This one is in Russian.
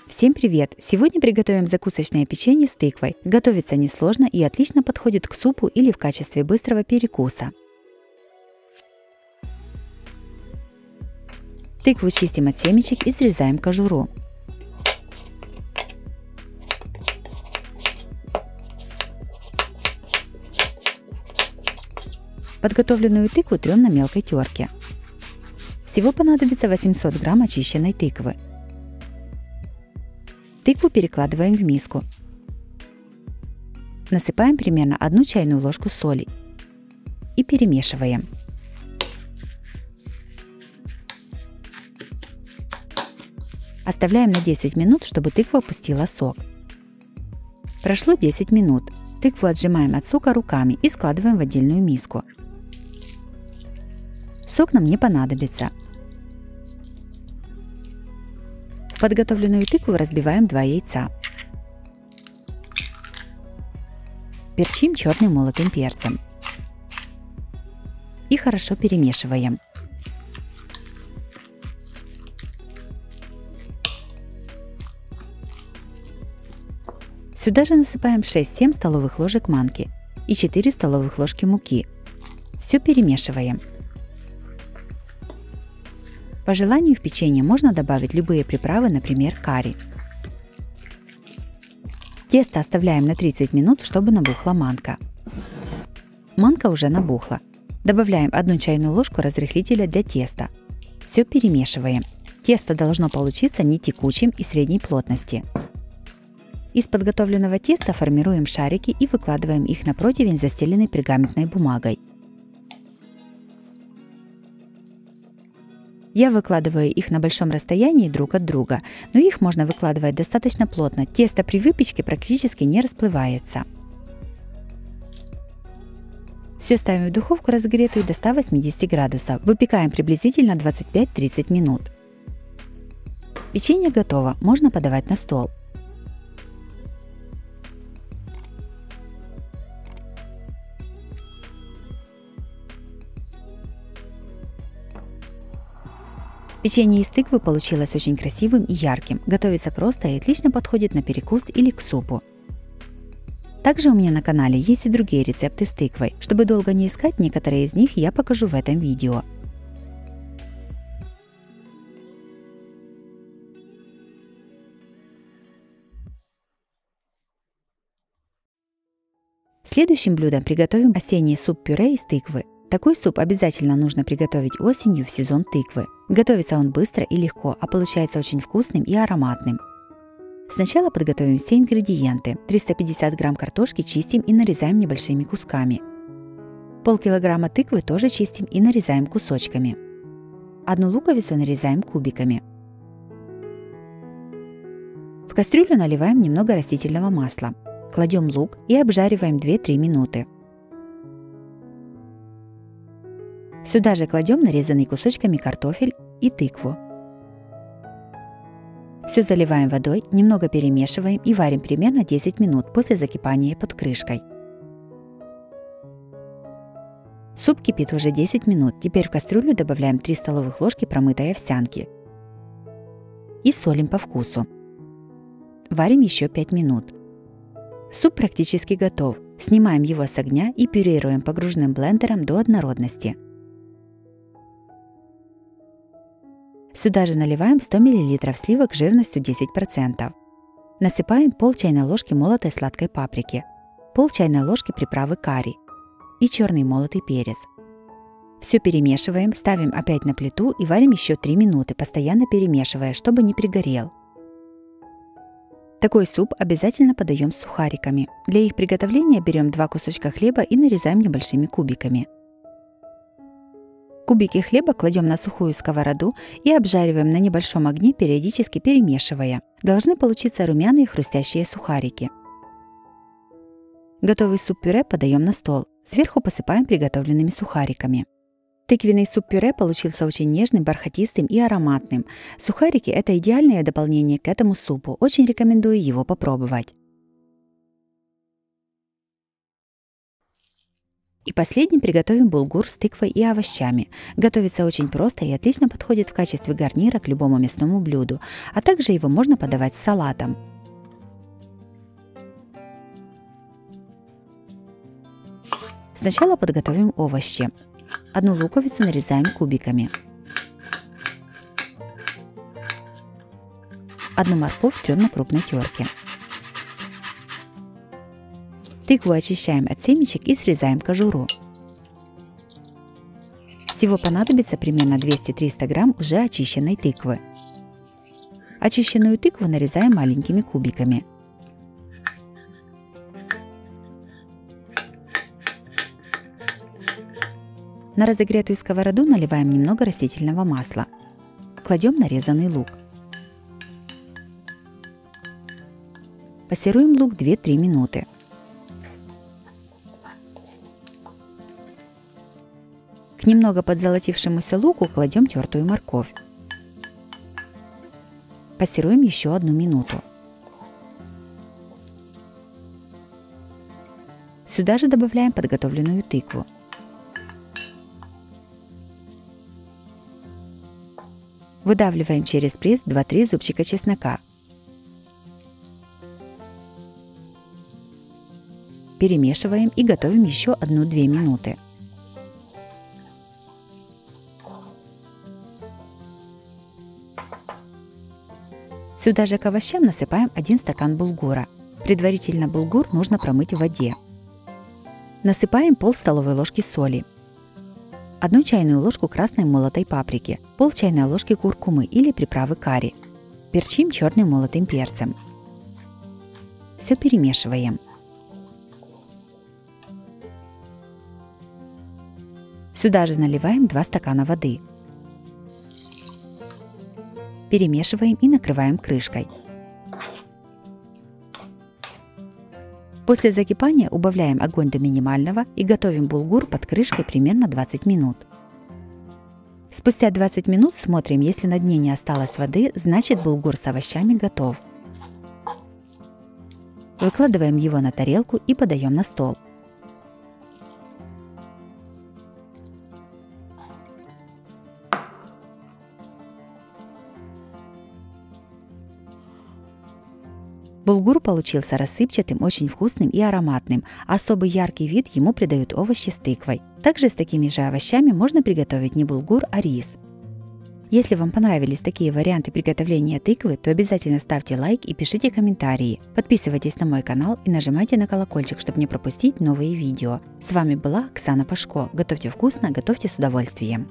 Всем привет! Сегодня приготовим закусочное печенье с тыквой. Готовится несложно и отлично подходит к супу или в качестве быстрого перекуса. Тыкву чистим от семечек и срезаем кожуру. Подготовленную тыкву трем на мелкой терке. Всего понадобится 800 грамм очищенной тыквы. Тыкву перекладываем в миску. Насыпаем примерно 1 чайную ложку соли и перемешиваем. Оставляем на 10 минут, чтобы тыква пустила сок. Прошло 10 минут. Тыкву отжимаем от сока руками и складываем в отдельную миску. Сок нам не понадобится. В подготовленную тыкву разбиваем 2 яйца. Перчим черным молотым перцем. И хорошо перемешиваем. Сюда же насыпаем 6-7 столовых ложек манки и 4 столовых ложки муки. Все перемешиваем. По желанию в печенье можно добавить любые приправы, например, карри. Тесто оставляем на 30 минут, чтобы набухла манка. Манка уже набухла. Добавляем 1 чайную ложку разрыхлителя для теста. Все перемешиваем. Тесто должно получиться не текучим и средней плотности. Из подготовленного теста формируем шарики и выкладываем их на противень, застеленный пергаментной бумагой. Я выкладываю их на большом расстоянии друг от друга, но их можно выкладывать достаточно плотно. Тесто при выпечке практически не расплывается. Все ставим в духовку разогретую до 180 градусов. Выпекаем приблизительно 25-30 минут. Печенье готово, можно подавать на стол. Печенье из тыквы получилось очень красивым и ярким. Готовится просто и отлично подходит на перекус или к супу. Также у меня на канале есть и другие рецепты с тыквой. Чтобы долго не искать, некоторые из них я покажу в этом видео. Следующим блюдом приготовим осенний суп-пюре из тыквы. Такой суп обязательно нужно приготовить осенью в сезон тыквы. Готовится он быстро и легко, а получается очень вкусным и ароматным. Сначала подготовим все ингредиенты. 350 грамм картошки чистим и нарезаем небольшими кусками. Полкилограмма тыквы тоже чистим и нарезаем кусочками. 1 луковицу нарезаем кубиками. В кастрюлю наливаем немного растительного масла. Кладем лук и обжариваем 2-3 минуты. Сюда же кладем нарезанный кусочками картофель и тыкву. Все заливаем водой, немного перемешиваем и варим примерно 10 минут после закипания под крышкой. Суп кипит уже 10 минут. Теперь в кастрюлю добавляем 3 столовых ложки промытой овсянки. И солим по вкусу. Варим еще 5 минут. Суп практически готов. Снимаем его с огня и пюрируем погруженным блендером до однородности. Сюда же наливаем 100 мл сливок жирностью 10%. Насыпаем пол чайной ложки молотой сладкой паприки, пол чайной ложки приправы карри и черный молотый перец. Все перемешиваем, ставим опять на плиту и варим еще 3 минуты, постоянно перемешивая, чтобы не пригорел. Такой суп обязательно подаем с сухариками. Для их приготовления берем 2 кусочка хлеба и нарезаем небольшими кубиками. Кубики хлеба кладем на сухую сковороду и обжариваем на небольшом огне, периодически перемешивая. Должны получиться румяные хрустящие сухарики. Готовый суп-пюре подаем на стол. Сверху посыпаем приготовленными сухариками. Тыквенный суп-пюре получился очень нежным, бархатистым и ароматным. Сухарики – это идеальное дополнение к этому супу. Очень рекомендую его попробовать. И последним приготовим булгур с тыквой и овощами. Готовится очень просто и отлично подходит в качестве гарнира к любому мясному блюду, а также его можно подавать с салатом. Сначала подготовим овощи. Одну луковицу нарезаем кубиками. Одну морковь трем на крупной терке. Тыкву очищаем от семечек и срезаем кожуру. Всего понадобится примерно 200-300 грамм уже очищенной тыквы. Очищенную тыкву нарезаем маленькими кубиками. На разогретую сковороду наливаем немного растительного масла. Кладем нарезанный лук. Пассируем лук 2-3 минуты. К немного подзолотившемуся луку кладем тертую морковь. Пассируем еще 1 минуту. Сюда же добавляем подготовленную тыкву. Выдавливаем через пресс 2-3 зубчика чеснока. Перемешиваем и готовим еще 1-2 минуты. Сюда же к овощам насыпаем 1 стакан булгура. Предварительно булгур нужно промыть в воде. Насыпаем пол столовой ложки соли, 1 чайную ложку красной молотой паприки, пол чайной ложки куркумы или приправы карри. Перчим черным молотым перцем. Все перемешиваем. Сюда же наливаем 2 стакана воды. Перемешиваем и накрываем крышкой. После закипания убавляем огонь до минимального и готовим булгур под крышкой примерно 20 минут. Спустя 20 минут смотрим, если на дне не осталось воды, значит булгур с овощами готов. Выкладываем его на тарелку и подаем на стол. Булгур получился рассыпчатым, очень вкусным и ароматным. Особый яркий вид ему придают овощи с тыквой. Также с такими же овощами можно приготовить не булгур, а рис. Если вам понравились такие варианты приготовления тыквы, то обязательно ставьте лайк и пишите комментарии. Подписывайтесь на мой канал и нажимайте на колокольчик, чтобы не пропустить новые видео. С вами была Оксана Пашко. Готовьте вкусно, готовьте с удовольствием.